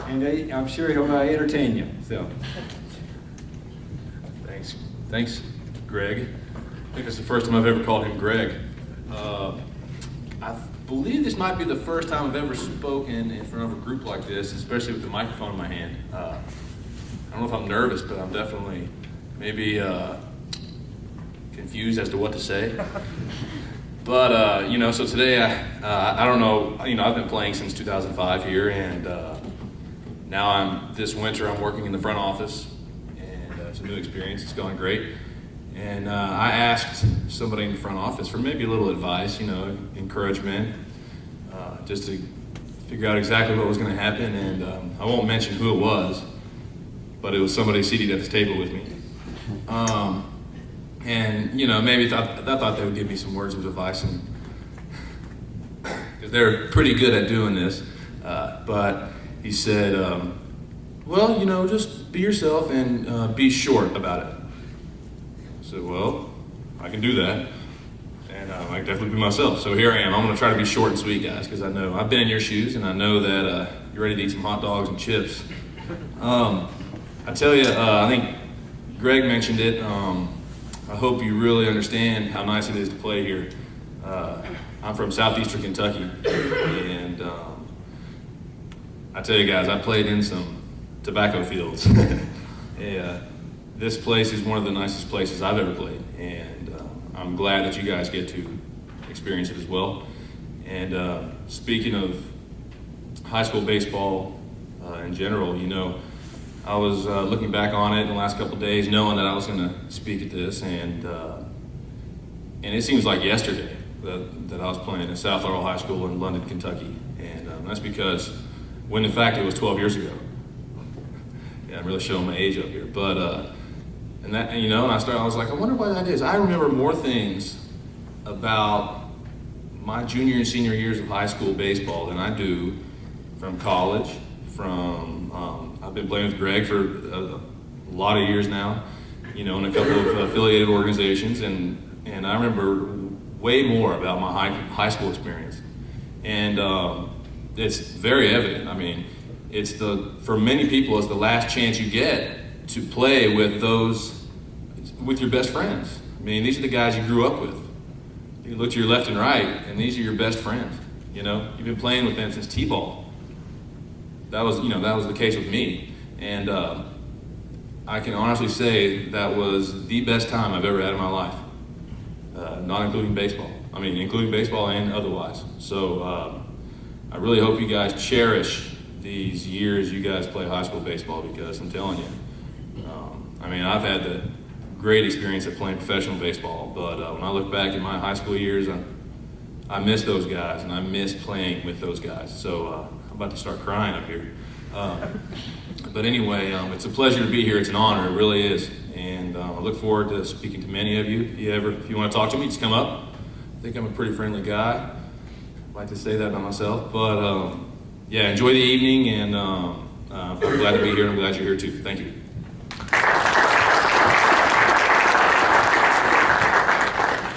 and I'm sure he'll entertain you. So, Thanks, Greg. I think it's the first time I've ever called him Greg. I believe this might be the first time I've ever spoken in front of a group like this, especially with the microphone in my hand. I don't know if I'm nervous, but I'm definitely maybe confused as to what to say. But, so today, I don't know, I've been playing since 2005 here, and now this winter I'm working in the front office, and it's a new experience. It's going great. And I asked somebody in the front office for maybe a little advice, encouragement, just to figure out exactly what was going to happen. And I won't mention who it was, but it was somebody seated at the table with me. And maybe I thought they would give me some words of advice, because they're pretty good at doing this. But he said, well, just be yourself and be short about it. I said, well, I can do that, and I can definitely be myself. So here I am. I'm going to try to be short and sweet, guys, because I know I've been in your shoes, and I know that you're ready to eat some hot dogs and chips. I tell you, I think Greg mentioned it. I hope you really understand how nice it is to play here. I'm from southeastern Kentucky, and I tell you guys, I played in some tobacco fields. Yeah. This place is one of the nicest places I've ever played, and I'm glad that you guys get to experience it as well. And speaking of high school baseball in general, I was looking back on it in the last couple of days, knowing that I was going to speak at this, and it seems like yesterday that I was playing at South Laurel High School in London, Kentucky, and that's because, when in fact it was 12 years ago. Yeah, I'm really showing my age up here, but. And I was like, I wonder why that is. I remember more things about my junior and senior years of high school baseball than I do from college, I've been playing with Greg for a lot of years now, in a couple of affiliated organizations, and I remember way more about my high school experience. And it's very evident. I mean, for many people, it's the last chance you get to play with your best friends. I mean, these are the guys you grew up with. You look to your left and right, and these are your best friends. You've been playing with them since T-ball. That was the case with me, and I can honestly say that was the best time I've ever had in my life. Not including baseball. I mean, including baseball and otherwise. So I really hope you guys cherish these years you guys play high school baseball, because I'm telling you, I've had the great experience at playing professional baseball, but when I look back at my high school years, I miss those guys, and I miss playing with those guys. So I'm about to start crying up here. But anyway, it's a pleasure to be here. It's an honor, it really is. And I look forward to speaking to many of you. If you want to talk to me, just come up. I think I'm a pretty friendly guy. I like to say that about myself. But yeah, enjoy the evening, and I'm glad to be here, and I'm glad you're here too. Thank you.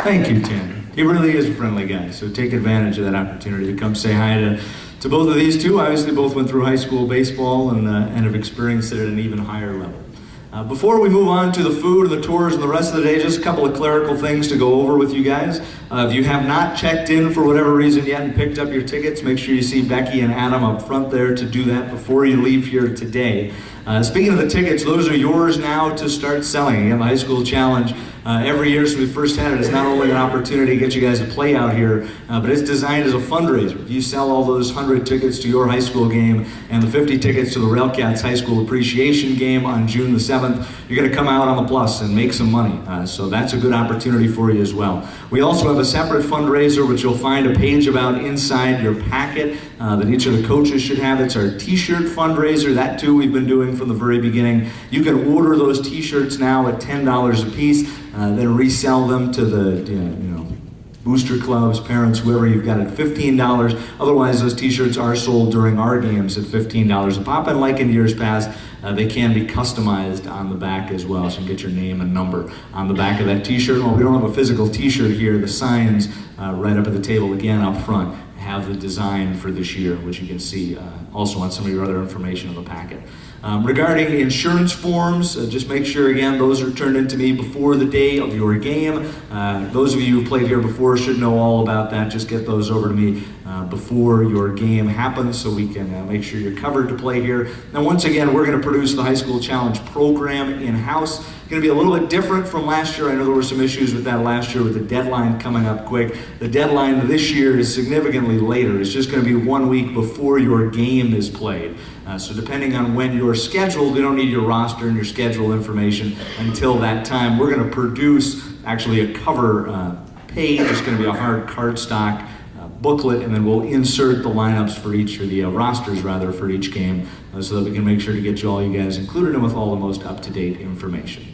Thank you, Tim. He really is a friendly guy, so take advantage of that opportunity to come say hi to both of these two. Obviously, both went through high school baseball and have experienced it at an even higher level. Before we move on to the food and the tours and the rest of the day, just a couple of clerical things to go over with you guys. If you have not checked in for whatever reason yet and picked up your tickets, make sure you see Becky and Adam up front there to do that before you leave here today. Speaking of the tickets, those are yours now to start selling. Again, the High School Challenge, every year since we first had it, is not only an opportunity to get you guys to play out here, but it's designed as a fundraiser. If you sell all those 100 tickets to your high school game and the 50 tickets to the RailCats High School Appreciation Game on June the 7th, you're going to come out on the plus and make some money. So that's a good opportunity for you as well. We also have a separate fundraiser, which you'll find a page about inside your packet that each of the coaches should have. It's our t-shirt fundraiser. That too we've been doing from the very beginning. You can order those t-shirts now at $10 a piece, then resell them to the booster clubs, parents, whoever you've got at $15. Otherwise, those t-shirts are sold during our games at $15 a pop, and like in years past, they can be customized on the back as well, so you can get your name and number on the back of that t-shirt. Well, we don't have a physical t-shirt here. The signs right up at the table again up front have the design for this year, which you can see also on some of your other information in the packet. Regarding insurance forms, just make sure, again, those are turned into me before the day of your game. Those of you who played here before should know all about that. Just get those over to me before your game happens so we can make sure you're covered to play here. Now, once again, we're going to produce the High School Challenge program in-house. Going to be a little bit different from last year. I know there were some issues with that last year with the deadline coming up quick. The deadline this year is significantly later. It's just going to be 1 week before your game is played. So depending on when you're scheduled, we don't need your roster and your schedule information until that time. We're going to produce actually a cover page. It's going to be a hard cardstock booklet, and then we'll insert the lineups for each, or the rosters rather, for each game, so that we can make sure to get all you guys included and with all the most up-to-date information.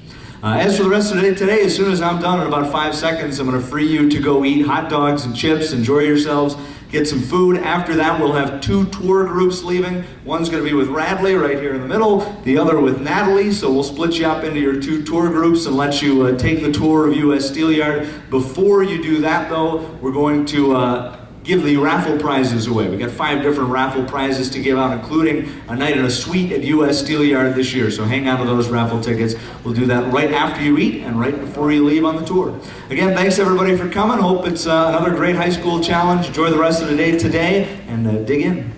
As for the rest of the day today, as soon as I'm done in about 5 seconds, I'm going to free you to go eat hot dogs and chips, enjoy yourselves, get some food. After that, we'll have 2 tour groups leaving. One's going to be with Radley right here in the middle, the other with Natalie, so we'll split you up into your 2 tour groups and let you take the tour of US Steel Yard. Before you do that, though, we're going to give the raffle prizes away. We got 5 different raffle prizes to give out, including a night in a suite at US Steel Yard this year. So hang on to those raffle tickets. We'll do that right after you eat and right before you leave on the tour. Again, thanks everybody for coming. Hope it's another great high school challenge. Enjoy the rest of the day today and dig in.